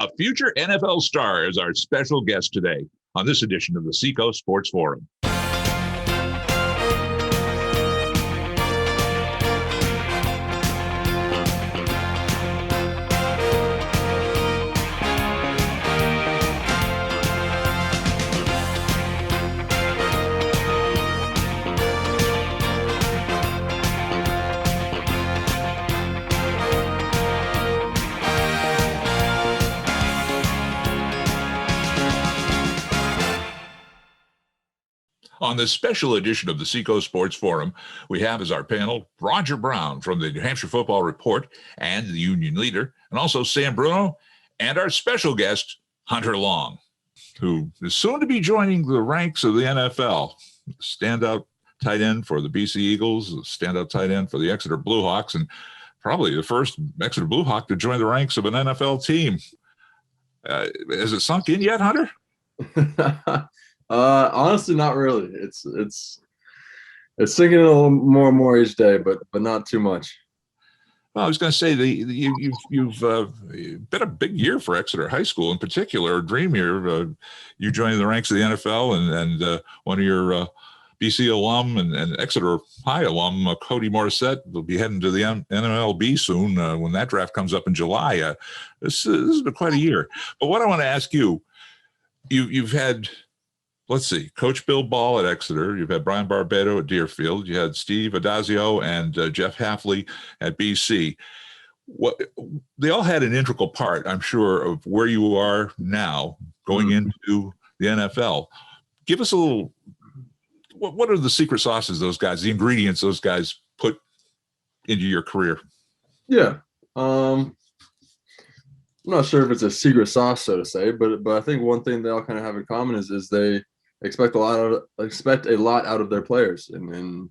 A future NFL star is our special guest today on this edition of the Seacoast Sports Forum. On this special edition of the Seacoast Sports Forum, we have as our panel Roger Brown from the New Hampshire Football Report and the Union Leader, and also Sam Bruno, and our special guest, Hunter Long, who is soon to be joining the ranks of the NFL. Standout tight end for the B.C. Eagles, standout tight end for the Exeter Bluehawks, and probably the first Exeter Bluehawk to join the ranks of an NFL team. Has it sunk in yet, Hunter? Honestly, not really. It's sinking in a little more and more each day, but not too much. Well, I was going to say you've been a big year for Exeter High School in particular, a dream year. You joining the ranks of the NFL, and one of your BC alum and Exeter High alum, Cody Morissette, will be heading to the NMLB soon when that draft comes up in July. This has been quite a year. But what I want to ask you've had. Let's see, Coach Bill Ball at Exeter. You've had Brian Barbato at Deerfield. You had Steve Adazio and Jeff Hafley at BC. They all had an integral part, I'm sure, of where you are now going into the NFL. Give us a little, what are the secret sauces those guys, the ingredients those guys put into your career? Yeah. I'm not sure if it's a secret sauce, so to say, but I think one thing they all kind of have in common is they expect a lot out of their players, and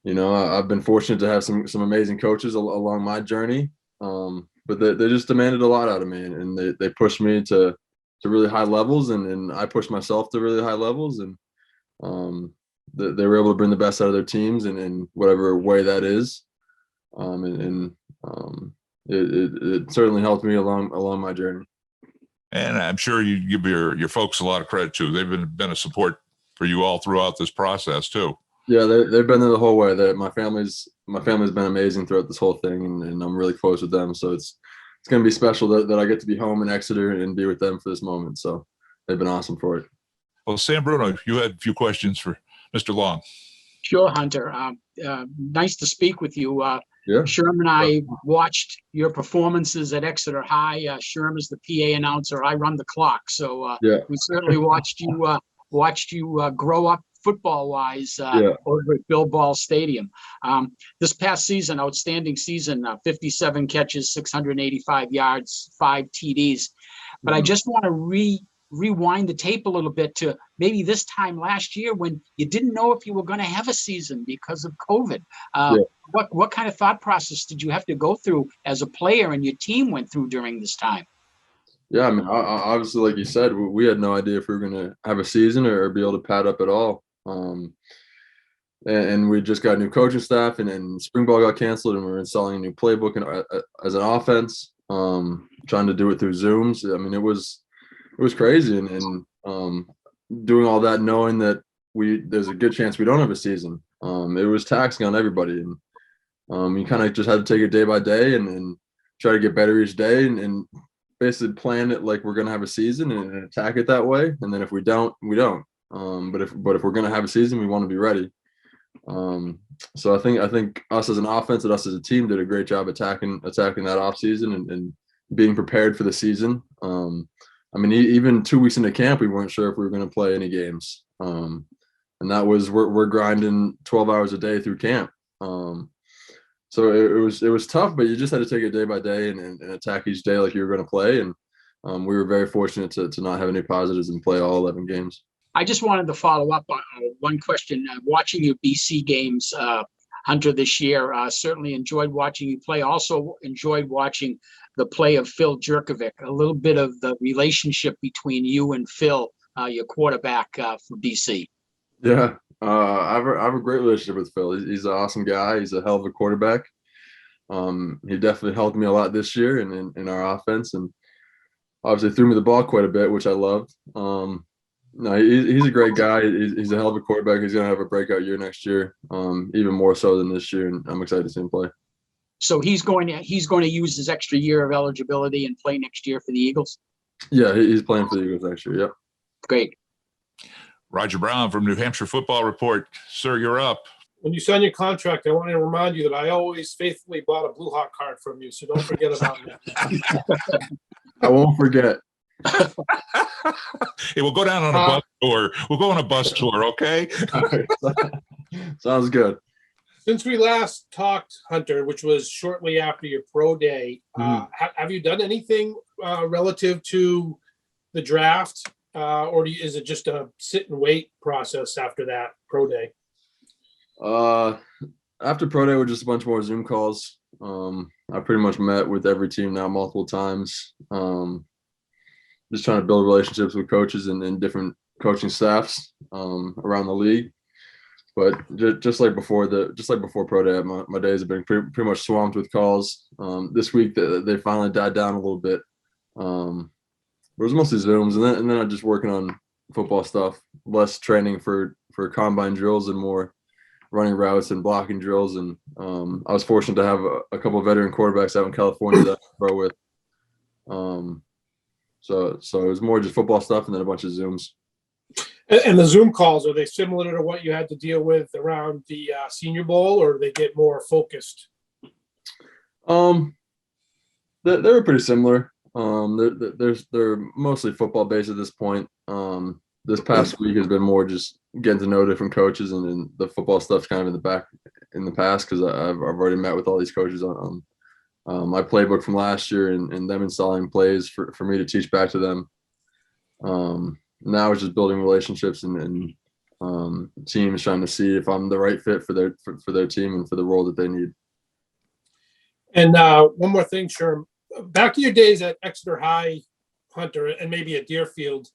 I've been fortunate to have some amazing coaches along my journey, but they just demanded a lot out of me, and they pushed me to really high levels, and I pushed myself to really high levels, and they were able to bring the best out of their teams in whatever way that is, it certainly helped me along my journey. And I'm sure you give your folks a lot of credit too. They've been a support for you all throughout this process too. Yeah, they've been there the whole way. My family's been amazing throughout this whole thing, and I'm really close with them. So it's going to be special that I get to be home in Exeter and be with them for this moment. So they've been awesome for it. Well, Sam Bruno, you had a few questions for Mr. Long. Sure, Hunter. Nice to speak with you. Yeah. Sherm and I watched your performances at Exeter High. Sherm is the PA announcer. I run the clock. So we certainly watched you grow up football-wise over at Bill Ball Stadium. This past season, outstanding season, 57 catches, 685 yards, 5 TDs. But I just want to rewind the tape a little bit to maybe this time last year when you didn't know if you were going to have a season because of COVID. What kind of thought process did you have to go through as a player and your team went through during this time? Yeah, I mean, obviously, like you said, we had no idea if we were going to have a season or be able to pad up at all. And we just got a new coaching staff, and spring ball got canceled, and we were installing a new playbook as an offense, trying to do it through Zooms. I mean, it was crazy, and doing all that, knowing that there's a good chance we don't have a season. It was taxing on everybody, and you kind of just had to take it day by day and try to get better each day, and basically plan it like we're going to have a season and attack it that way. And then if we don't, we don't. But if we're going to have a season, we want to be ready. So I think us as an offense and us as a team did a great job attacking that off season and being prepared for the season. I mean, even 2 weeks into camp, we weren't sure if we were going to play any games. And that was, we're grinding 12 hours a day through camp. So it was tough, but you just had to take it day by day and attack each day like you were going to play. And we were very fortunate to not have any positives and play all 11 games. I just wanted to follow up on one question. Watching your BC games, Hunter, this year, certainly enjoyed watching you play. Also enjoyed watching the play of Phil Jerkovic, a little bit of the relationship between you and Phil, your quarterback for BC. Yeah, I have a great relationship with Phil. He's an awesome guy. He's a hell of a quarterback. He definitely helped me a lot this year in our offense, and obviously threw me the ball quite a bit, which I loved. No, he's a great guy. He's a hell of a quarterback. He's going to have a breakout year next year, even more so than this year, and I'm excited to see him play. So he's going to use his extra year of eligibility and play next year for the Eagles? Yeah, he's playing for the Eagles next year. Yep. Great. Roger Brown from New Hampshire Football Report. Sir, you're up. When you sign your contract, I want to remind you that I always faithfully bought a Bluehawk card from you, so don't forget about me. I won't forget. Hey, we'll go down on a bus tour. We'll go on a bus tour, okay? All right. Sounds good. Since we last talked, Hunter, which was shortly after your pro day, have you done anything relative to the draft, or is it just a sit and wait process after that pro day? After pro day, we're just a bunch more Zoom calls. I pretty much met with every team now multiple times. Just trying to build relationships with coaches and different coaching staffs around the league. But just like before pro day, my days have been pretty much swamped with calls. This week they finally died down a little bit. It was mostly Zooms, and then I'm just working on football stuff, less training for combine drills and more running routes and blocking drills. And I was fortunate to have a couple of veteran quarterbacks out in California that I throw with. So it was more just football stuff and then a bunch of Zooms. And the Zoom calls, are they similar to what you had to deal with around the Senior Bowl, or they get more focused? They were pretty similar. They're mostly football based at this point. This past week has been more just getting to know different coaches, and then the football stuff's kind of in the past because I've already met with all these coaches on my playbook from last year and them installing plays for me to teach back to them. Now it's just building relationships and teams trying to see if I'm the right fit for their team and for the role that they need. And one more thing, Sherm, back to your days at Exeter High, Hunter, and maybe at Deerfield,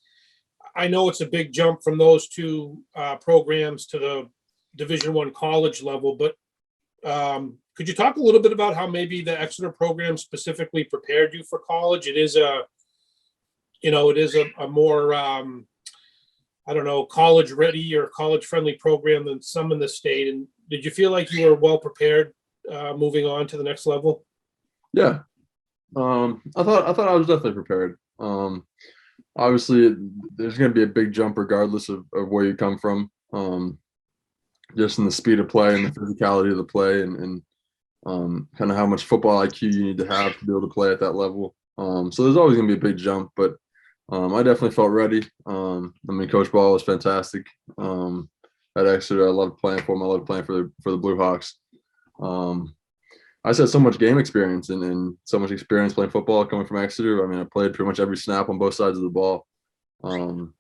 I know it's a big jump from those two programs to the Division I college level, but could you talk a little bit about how maybe the Exeter program specifically prepared you for college? It is a more, I don't know, college ready or college friendly program than some in the state. And did you feel like you were well prepared moving on to the next level? Yeah. I thought I was definitely prepared. Obviously there's going to be a big jump regardless of where you come from. Just in the speed of play and the physicality of the play and kind of how much football IQ you need to have to be able to play at that level. So there's always going to be a big jump, but I definitely felt ready. Coach Ball was fantastic at Exeter. I loved playing for him. I loved playing for the Bluehawks. I just had so much game experience and so much experience playing football coming from Exeter. I played pretty much every snap on both sides of the ball.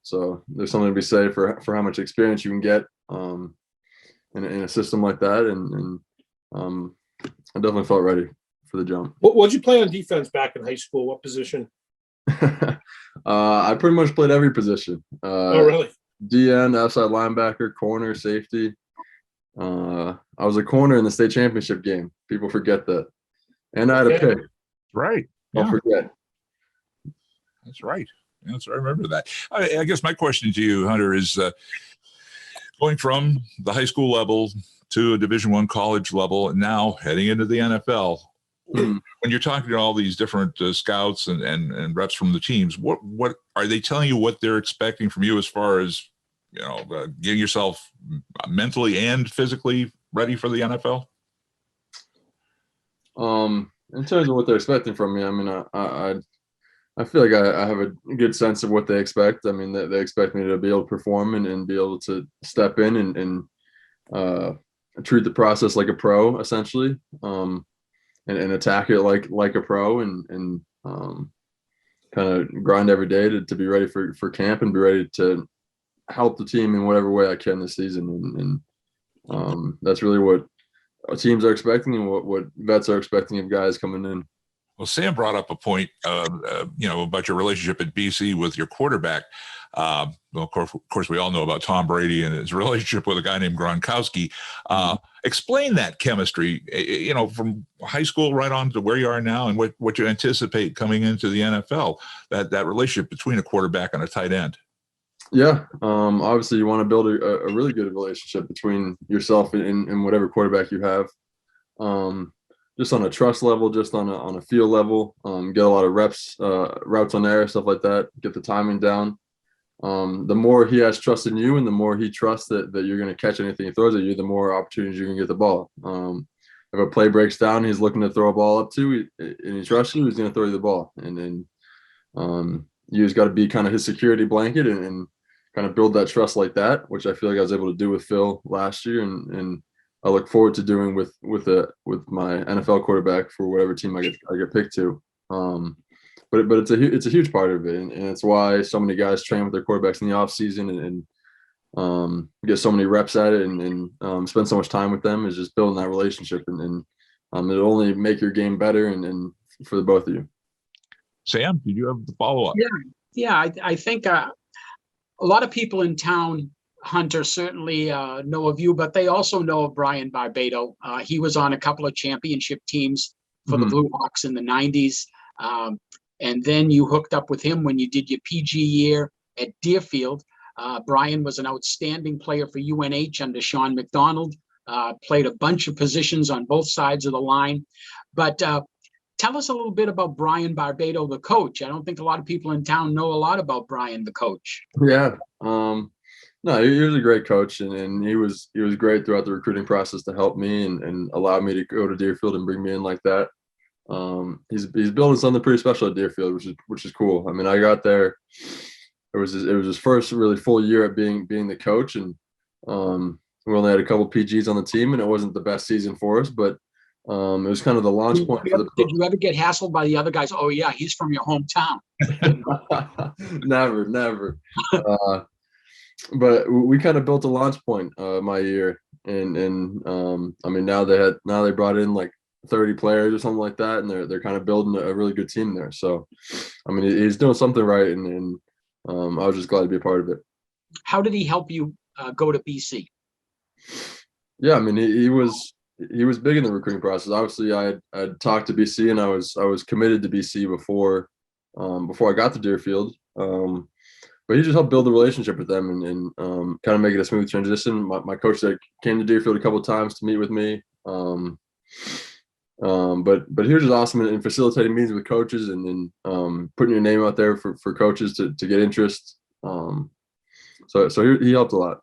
So there's something to be said for how much experience you can get in a system like that. And I definitely felt ready for the jump. What'd you play on defense back in high school? What position? I pretty much played every position. Oh, really? DN, outside linebacker, corner, safety. I was a corner in the state championship game. People forget that. And I had a pick. Right. Don't forget. That's right. That's right. I remember that. I guess my question to you, Hunter, is going from the high school level to a Division I college level and now heading into the NFL. When you're talking to all these different scouts and reps from the teams, what are they telling you what they're expecting from you as far as, getting yourself mentally and physically ready for the NFL? In terms of what they're expecting from me, I feel like I have a good sense of what they expect. They expect me to be able to perform and be able to step in and treat the process like a pro, essentially. And attack it like a pro and kind of grind every day to be ready for camp and be ready to help the team in whatever way I can this season. And that's really what teams are expecting and what vets are expecting of guys coming in. Well, Sam brought up a point, about your relationship at BC with your quarterback. Well, of course, we all know about Tom Brady and his relationship with a guy named Gronkowski. Explain that chemistry, from high school right on to where you are now, and what you anticipate coming into the NFL. That relationship between a quarterback and a tight end. Yeah, obviously you want to build a really good relationship between yourself and whatever quarterback you have. Just on a trust level, just on a feel level, get a lot of reps, routes on air, stuff like that, get the timing down. The more he has trust in you and the more he trusts that you're going to catch anything he throws at you, the more opportunities you're going to get the ball. If a play breaks down, he's looking to throw a ball up to, and he trusts you, he's going to throw you the ball. And then you just got to be kind of his security blanket and kind of build that trust like that, which I feel like I was able to do with Phil last year. And I look forward to doing with my NFL quarterback for whatever team I get picked to. But it's a huge part of it, and it's why so many guys train with their quarterbacks in the off season and get so many reps at it and spend so much time with them, is just building that relationship, and it'll only make your game better and for the both of you. Sam, did you have the follow up? Yeah. I think a lot of people in town, Hunter, certainly know of you, but they also know of Brian Barbado. He was on a couple of championship teams for the Bluehawks in the 90s. And then you hooked up with him when you did your PG year at Deerfield. Brian was an outstanding player for UNH under Sean McDonald, played a bunch of positions on both sides of the line. But tell us a little bit about Brian Barbado, the coach. I don't think a lot of people in town know a lot about Brian, the coach. Yeah. No, he was a great coach, and he was great throughout the recruiting process to help me and allow me to go to Deerfield and bring me in like that. He's building something pretty special at Deerfield, which is cool. I mean, I got there. It was his first really full year at being the coach, and we only had a couple PGs on the team, and it wasn't the best season for us, but it was kind of the launch point for the. Did you ever get hassled by the other guys? Oh yeah, he's from your hometown. Never. But we kind of built a launch point my year, and I mean now they brought in like 30 players or something like that, and they're kind of building a really good team there. So I mean he's doing something right, and I was just glad to be a part of it. How did he help you go to BC? Yeah, I mean he was big in the recruiting process. Obviously I talked to BC, and I was committed to BC before I got to Deerfield. But he just helped build a relationship with them and kind of make it a smooth transition. My coach that came to Deerfield a couple of times to meet with me. But he was just awesome in facilitating meetings with coaches and then putting your name out there for coaches to get interest. So he helped a lot.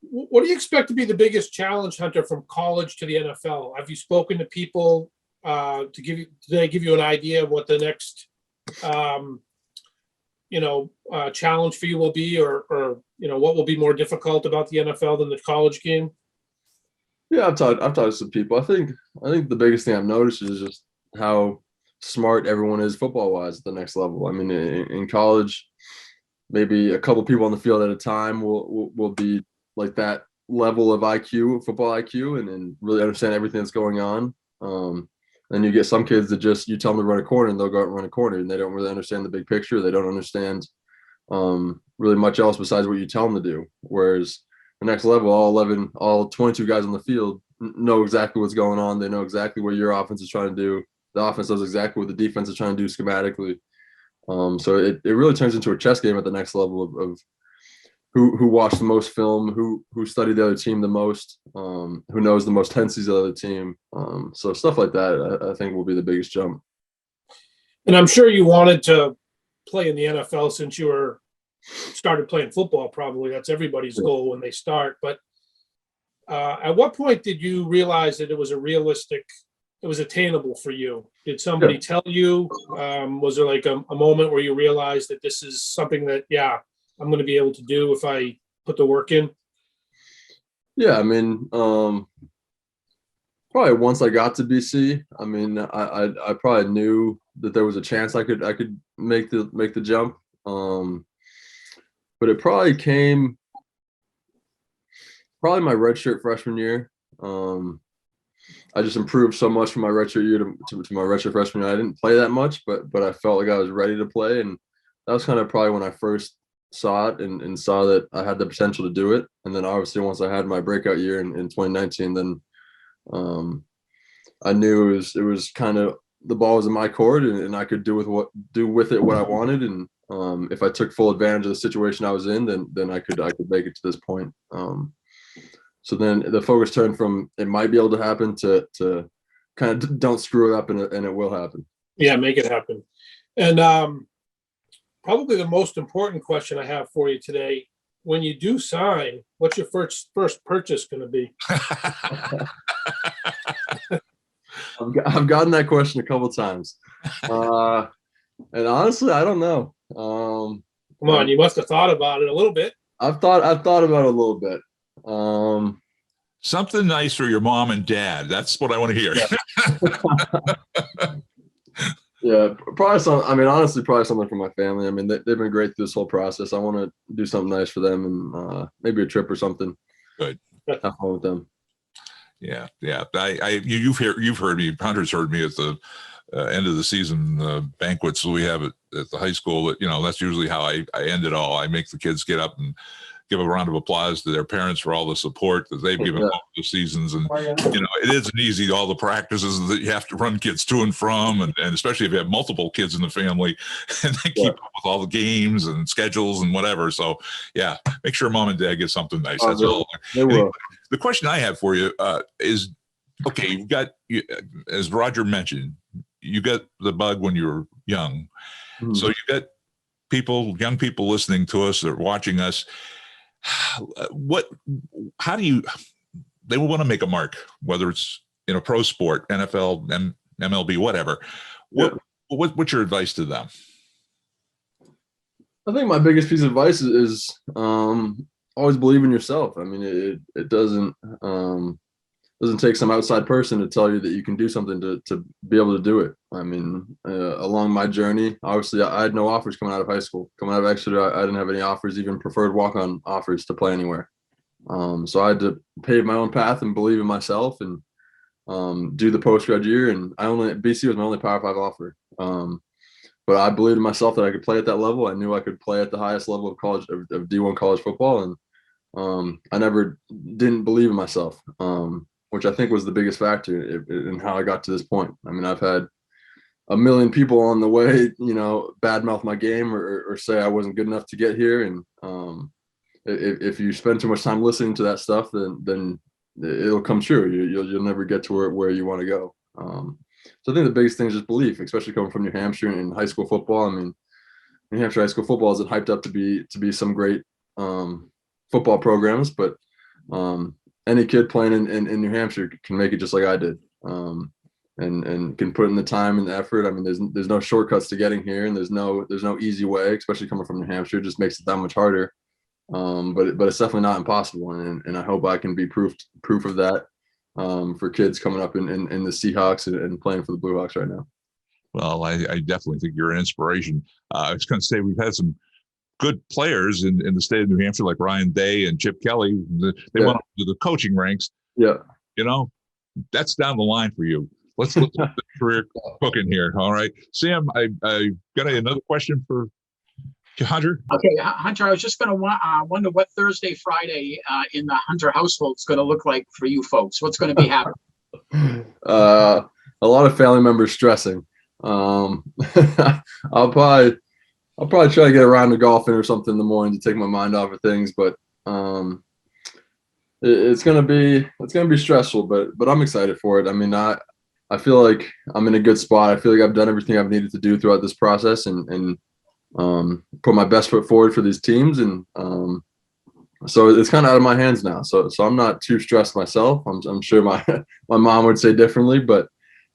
What do you expect to be the biggest challenge, Hunter, from college to the NFL? Have you spoken to people did they give you an idea of what the next challenge for you will be, or what will be more difficult about the NFL than the college game? Yeah, I've talked to some people. I think the biggest thing I've noticed is just how smart everyone is football wise at the next level. I mean, in college, maybe a couple people on the field at a time will be like that level of IQ, football IQ, and really understand everything that's going on. Then you get some kids that just, you tell them to run a corner and they'll go out and run a corner, and they don't really understand the big picture. They don't understand really much else besides what you tell them to do. Whereas the next level, all 22 guys on the field know exactly what's going on. They know exactly what your offense is trying to do. The offense knows exactly what the defense is trying to do schematically. So it really turns into a chess game at the next level of who watched the most film, who studied the other team the most, who knows the most tendencies of the other team. So stuff like that, I think, will be the biggest jump. And I'm sure you wanted to play in the NFL since you started playing football. Probably that's everybody's goal when they start. But at what point did you realize that it was attainable for you? Did somebody tell you? Was there like a moment where you realized that this is something that, I'm going to be able to do if I put the work in? Yeah, I mean, probably once I got to BC, I mean, I probably knew that there was a chance I could make the jump. But it probably came my redshirt freshman year. I just improved so much from my retro year to my retro freshman year. I didn't play that much, but I felt like I was ready to play, and that was kind of probably when I first saw it and saw that I had the potential to do it. And then obviously once I had my breakout year in 2019, then I knew it was kind of the ball was in my court, and I could do with it what I wanted. And if I took full advantage of the situation I was in, then I could make it to this point. So then the focus turned from it might be able to happen to kind of don't screw it up, and it will happen. Yeah, make it happen. And probably the most important question I have for you today: when you do sign, what's your first purchase going to be? I've gotten that question a couple times, and honestly, I don't know. Come on, you must have thought about it a little bit. I've thought about it a little bit. Something nice for your mom and dad. That's what I want to hear. Yeah, probably some. I mean, honestly, probably something for my family. I mean, they've been great through this whole process. I want to do something nice for them, and maybe a trip or something. Good. Have fun with them. Yeah. You've heard me. Hunter's heard me at the end of the season banquets we have at the high school. That that's usually how I end it all. I make the kids get up and give a round of applause to their parents for all the support that they've given over the seasons. And, it isn't easy, all the practices that you have to run kids to and from, and especially if you have multiple kids in the family and they keep up with all the games and schedules and whatever. So, yeah, make sure mom and dad get something nice. That's all. They will. The question I have for you is, okay, you've got, as Roger mentioned, you got the bug when you were young. Mm-hmm. So you got young people listening to us or watching us. How do you, they will want to make a mark, whether it's in a pro sport, NFL, MLB, whatever. What's your advice to them? I think my biggest piece of advice is always believe in yourself. I mean, it doesn't take some outside person to tell you that you can do something to be able to do it. I mean, along my journey, obviously I had no offers coming out of high school. Coming out of Exeter, I didn't have any offers, even preferred walk-on offers to play anywhere. So I had to pave my own path and believe in myself and do the post-grad year. And BC was my only Power 5 offer. But I believed in myself that I could play at that level. I knew I could play at the highest level of college, of D1 college football. And I never didn't believe in myself. Which I think was the biggest factor in how I got to this point. I mean, I've had a million people on the way, badmouth my game or say I wasn't good enough to get here. And if you spend too much time listening to that stuff, then it'll come true. You'll never get to where you want to go. So I think the biggest thing is just belief, especially coming from New Hampshire and high school football. I mean, New Hampshire high school football isn't hyped up to be some great football programs, but any kid playing in New Hampshire can make it just like I did, and can put in the time and the effort. I mean, there's no shortcuts to getting here, and there's no easy way, especially coming from New Hampshire. It just makes it that much harder. But it's definitely not impossible, and I hope I can be proof of that for kids coming up in the Seahawks and playing for the Bluehawks right now. Well, I definitely think you're an inspiration. I was going to say we've had some good players in the state of New Hampshire, like Ryan Day and Chip Kelly. They went up to the coaching ranks. Yeah. That's down the line for you. Let's look at the career cooking here. All right. Sam, I got another question for Hunter. Okay, Hunter, I was just going to wonder what Thursday, Friday in the Hunter household is going to look like for you folks. What's going to be happening? A lot of family members stressing. I'll probably try to get around to golfing or something in the morning to take my mind off of things, but it's gonna be stressful, but I'm excited for it. I mean, I feel like I'm in a good spot. I feel like I've done everything I've needed to do throughout this process and put my best foot forward for these teams, and so it's kind of out of my hands now. So I'm not too stressed myself. I'm sure my mom would say differently, but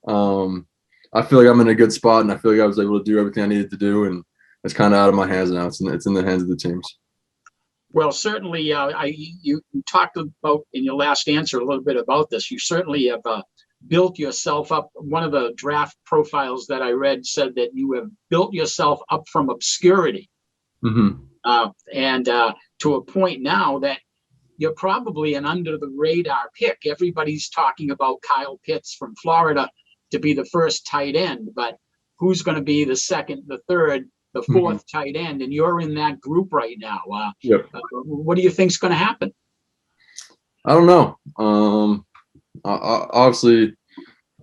I feel like I'm in a good spot, and I feel like I was able to do everything I needed to do, and it's kind of out of my hands now. It's in the hands of the teams. Well, certainly, you talked about in your last answer a little bit about this. You certainly have built yourself up. One of the draft profiles that I read said that you have built yourself up from obscurity, and to a point now that you're probably an under the radar pick. Everybody's talking about Kyle Pitts from Florida to be the first tight end, but who's going to be the second, the third, the fourth tight end? And you're in that group right now. What do you think's going to happen? I don't know. Obviously,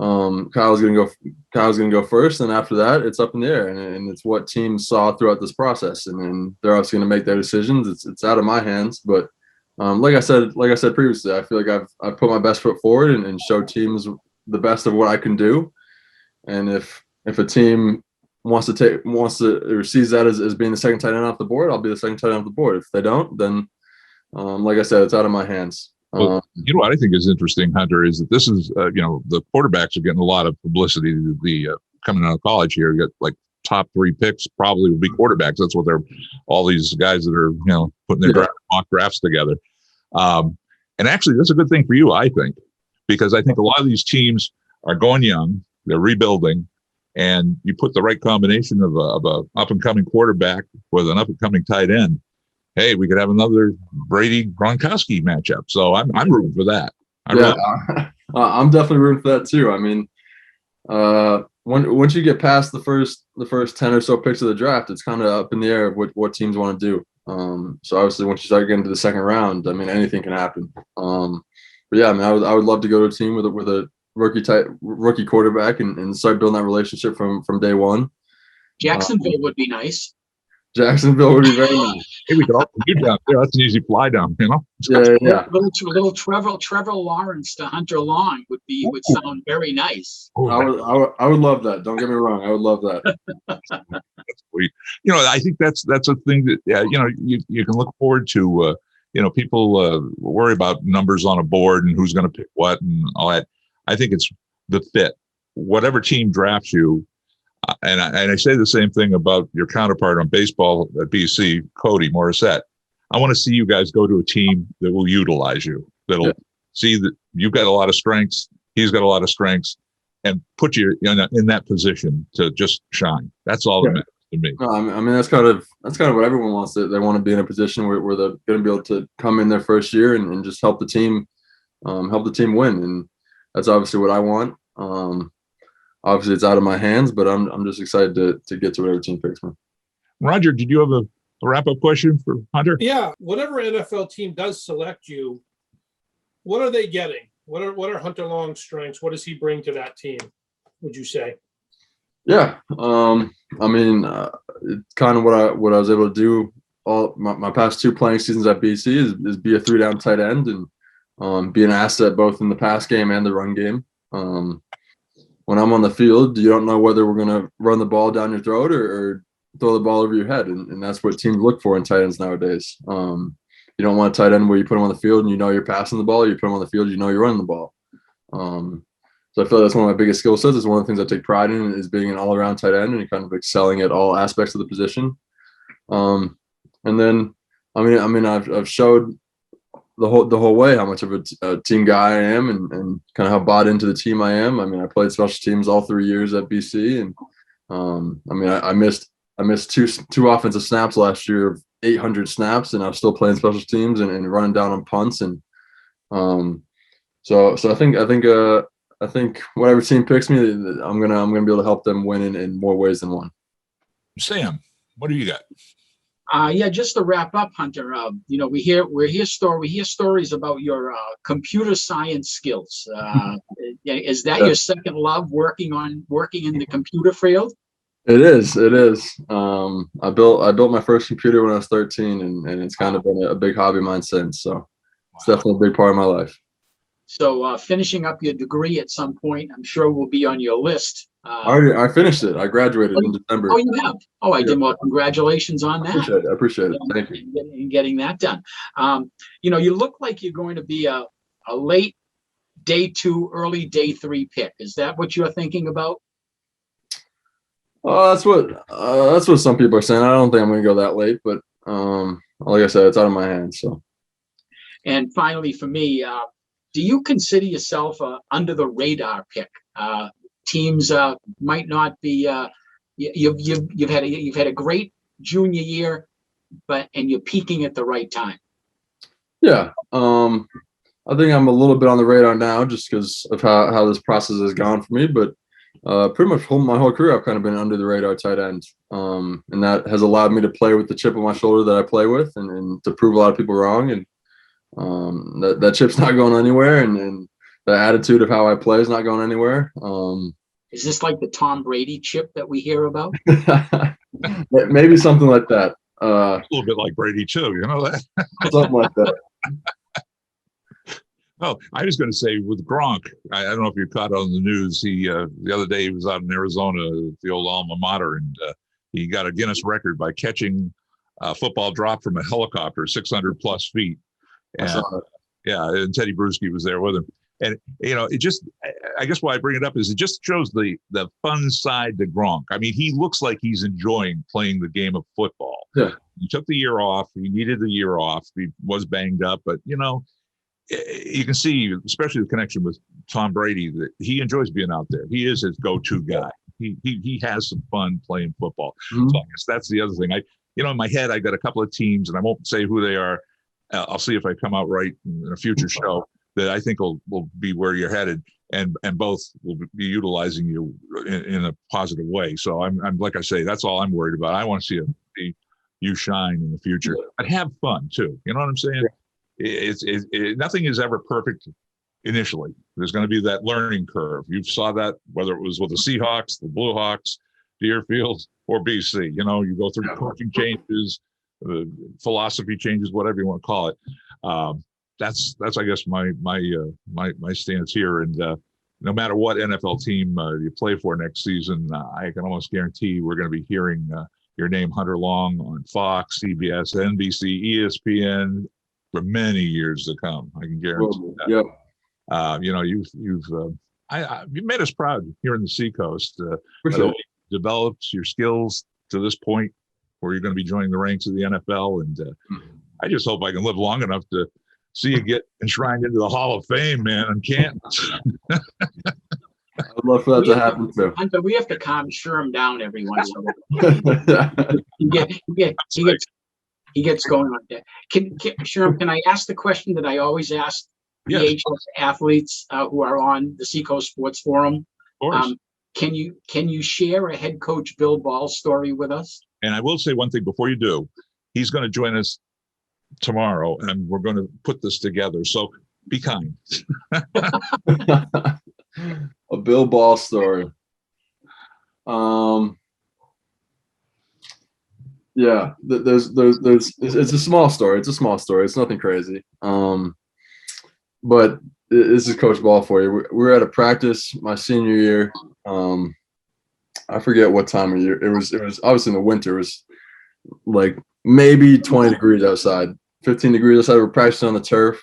Kyle's gonna go first, and after that, it's up in the air, and it's what teams saw throughout this process, and then they're obviously gonna make their decisions. It's out of my hands, but like I said previously, I feel like I've put my best foot forward and showed teams the best of what I can do, and if a team wants to or sees that as being the second tight end off the board, I'll be the second tight end off the board. If they don't, then like I said, it's out of my hands. Well, you know what I think is interesting, Hunter, is that this is, the quarterbacks are getting a lot of publicity. Coming out of college here, you got like top 3 picks probably will be quarterbacks. That's what all these guys that are, putting their mock drafts together. And actually, that's a good thing for you, I think, because I think a lot of these teams are going young, they're rebuilding, and you put the right combination of a up and coming quarterback with an up and coming tight end. Hey, we could have another Brady Gronkowski matchup. So I'm rooting for that. I'm definitely rooting for that too. I mean, once you get past the first 10 or so picks of the draft, it's kind of up in the air of what teams want to do. So obviously, once you start getting to the second round, I mean, anything can happen. But yeah, I mean, I would love to go to a team with a rookie quarterback and start building that relationship from day one. Jacksonville would be nice. Jacksonville would be very nice. Hey, we could all commute down there. That's an easy fly down, Yeah. Little Trevor Lawrence to Hunter Long would sound very nice. I would love that. Don't get me wrong. I would love that. That's sweet. I think that's a thing that you can look forward to. People worry about numbers on a board and who's going to pick what and all that. I think it's the fit. Whatever team drafts you. And I say the same thing about your counterpart on baseball at BC, Cody Morissette. I want to see you guys go to a team that will utilize you, that'll see that you've got a lot of strengths, he's got a lot of strengths, and put you in that position to just shine. That's all that matters to me. No, I mean that's kind of what everyone wants. They want to be in a position where they're going to be able to come in their first year and just help the team win. And that's obviously what I want. Obviously, it's out of my hands, but I'm just excited to get to whatever team picks me. Roger, did you have a wrap-up question for Hunter? Yeah. Whatever NFL team does select you, what are they getting? What are Hunter Long's strengths? What does he bring to that team, would you say? Yeah. I mean, it's kind of what I was able to do all my past 2 playing seasons at BC is be a 3-down tight end and be an asset both in the pass game and the run game. When I'm on the field, you don't know whether we're going to run the ball down your throat or throw the ball over your head. And that's what teams look for in tight ends nowadays. You don't want a tight end where you put them on the field and you're passing the ball. You put them on the field, you're running the ball. So I feel like that's one of my biggest skill sets. It's one of the things I take pride in is being an all-around tight end and kind of excelling at all aspects of the position. And then, I mean, I've showed the whole way how much of a team guy I am and kind of how bought into the team I am. I mean, I played special teams all 3 years at BC, and I mean, I missed two offensive snaps last year of 800 snaps, and I was still playing special teams and running down on punts, and so I think whatever team picks me, I'm gonna be able to help them win in more ways than one. Sam, what do you got? Yeah, just to wrap up, Hunter. We hear stories about your computer science skills. Is that your second love, working in the computer field? It is. I built my first computer when I was 13, and it's kind of been a big hobby of mine since. So it's definitely a big part of my life. So finishing up your degree at some point, I'm sure will be on your list. I finished it. I graduated in December. Oh, you have? Oh, I did. Well, congratulations on that. I appreciate it. Thank you. In getting that done. You look like you're going to be a late day 2, early day 3 pick. Is that what you're thinking about? That's what some people are saying. I don't think I'm going to go that late, but like I said, it's out of my hands. So. And finally, for me, do you consider yourself a under the radar pick? Teams might not be. You've had a great junior year, and you're peaking at the right time. Yeah. I think I'm a little bit on the radar now just because of how this process has gone for me. But pretty much my whole career, I've kind of been under the radar tight end. And that has allowed me to play with the chip on my shoulder that I play with and to prove a lot of people wrong. And that chip's not going anywhere. And the attitude of how I play is not going anywhere. Is this like the Tom Brady chip that we hear about? Maybe something like that. A little bit like Brady too, you know that? Something like that. Well, I was going to say with Gronk, I don't know if you caught on the news. He the other day he was out in Arizona, the old alma mater, and he got a Guinness record by catching a football drop from a helicopter 600 plus feet. And, yeah, and Teddy Bruschi was there with him. And, you know, it just, I guess why I bring it up is it just shows the fun side to Gronk. I mean, he looks like he's enjoying playing the game of football. Yeah. He took the year off. He needed the year off. He was banged up, but, you know, you can see, especially the connection with Tom Brady, that he enjoys being out there. He is his go-to guy. He has some fun playing football. Mm-hmm. So I guess that's the other thing. In my head, I got a couple of teams, and I won't say who they are. I'll see if I come out right in a future show that I think will be where you're headed, and both will be utilizing you in a positive way. So I'm like I say, that's all I'm worried about. I want to see you shine in the future, but have fun too. You know what I'm saying? Nothing is ever perfect initially. There's going to be that learning curve. You saw that whether it was with the Seahawks, the Bluehawks, Deerfield, or B.C. You know, you go through coaching changes, philosophy changes, whatever you want to call it. That's I guess my stance here. And no matter what NFL team you play for next season, I can almost guarantee we're going to be hearing your name, Hunter Long, on Fox, CBS, NBC, ESPN for many years to come. I can guarantee that. Yeah. You know, you made us proud here in the Seacoast. Sure. Developed your skills to this point where you're going to be joining the ranks of the NFL. And I just hope I can live long enough to see you get enshrined into the Hall of Fame, man, on campus. I'd love for that to happen too. Hunter, we have to calm Sherm down every once in a while. He gets going like that. Sherm, can I ask the question that I always ask PHS athletes who are on the Seacoast Sports Forum? Of course. Can you share a head coach Bill Ball story with us? And I will say one thing before you do. He's going to join us tomorrow, and we're going to put this together. So be kind. A Bill Ball story. Yeah, there's it's a small story. It's a small story. It's nothing crazy. But this is Coach Ball for you. We were at a practice my senior year. I forget what time of year. It was obviously in the winter. It was like maybe 20 degrees outside, 15 degrees outside. We're practicing on the turf.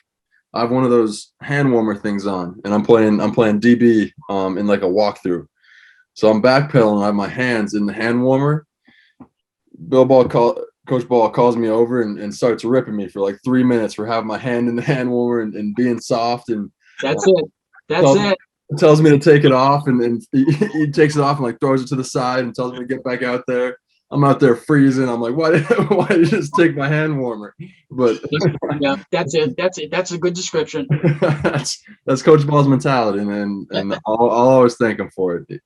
I have one of those hand warmer things on, and I'm playing DB in like a walkthrough. So I'm backpedaling. I have my hands in the hand warmer. Coach Ball calls me over and starts ripping me for like 3 minutes for having my hand in the hand warmer and being soft. And that's it. Tells me to take it off, and he takes it off and like throws it to the side and tells me to get back out there. I'm out there freezing. I'm like, why did you just take my hand warmer? But yeah, that's it. That's a good description. that's Coach Ball's mentality, and I'll always thank him for it.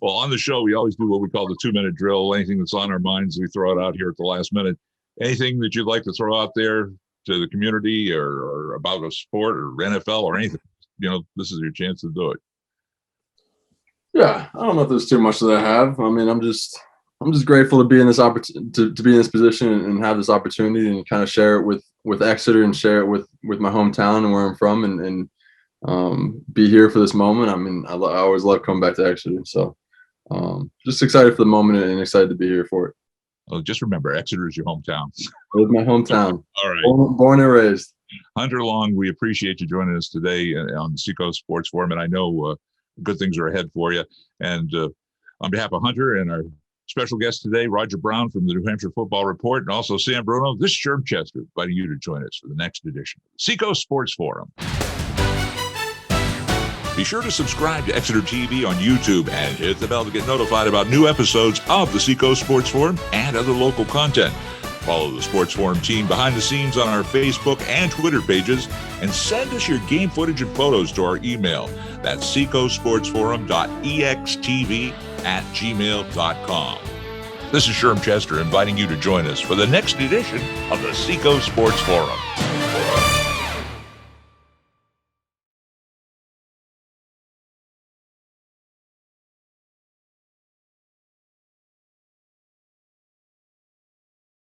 Well, on the show, we always do what we call the 2-minute drill. Anything that's on our minds, we throw it out here at the last minute. Anything that you'd like to throw out there to the community or about a sport or NFL or anything, you know, this is your chance to do it. Yeah, I don't know if there's too much that I have. I mean, I'm just grateful to be in this to be in this position and have this opportunity and kind of share it with Exeter and share it with my hometown and where I'm from and be here for this moment. I mean, I always love coming back to Exeter. So just excited for the moment and excited to be here for it. Well, just remember, Exeter is your hometown. It's my hometown. All right. Born and raised. Hunter Long, we appreciate you joining us today on the Seacoast Sports Forum. And I know good things are ahead for you. And on behalf of Hunter and our special guest today, Roger Brown from the New Hampshire Football Report, and also Sam Bruno, this is Sherm Chester inviting you to join us for the next edition of the Seacoast Sports Forum. Be sure to subscribe to Exeter TV on YouTube and hit the bell to get notified about new episodes of the Seacoast Sports Forum and other local content. Follow the Sports Forum team behind the scenes on our Facebook and Twitter pages, and send us your game footage and photos to our email. That's seacoastsportsforum.extv@gmail.com. This is Sherm Chester inviting you to join us for the next edition of the Seacoast Sports Forum.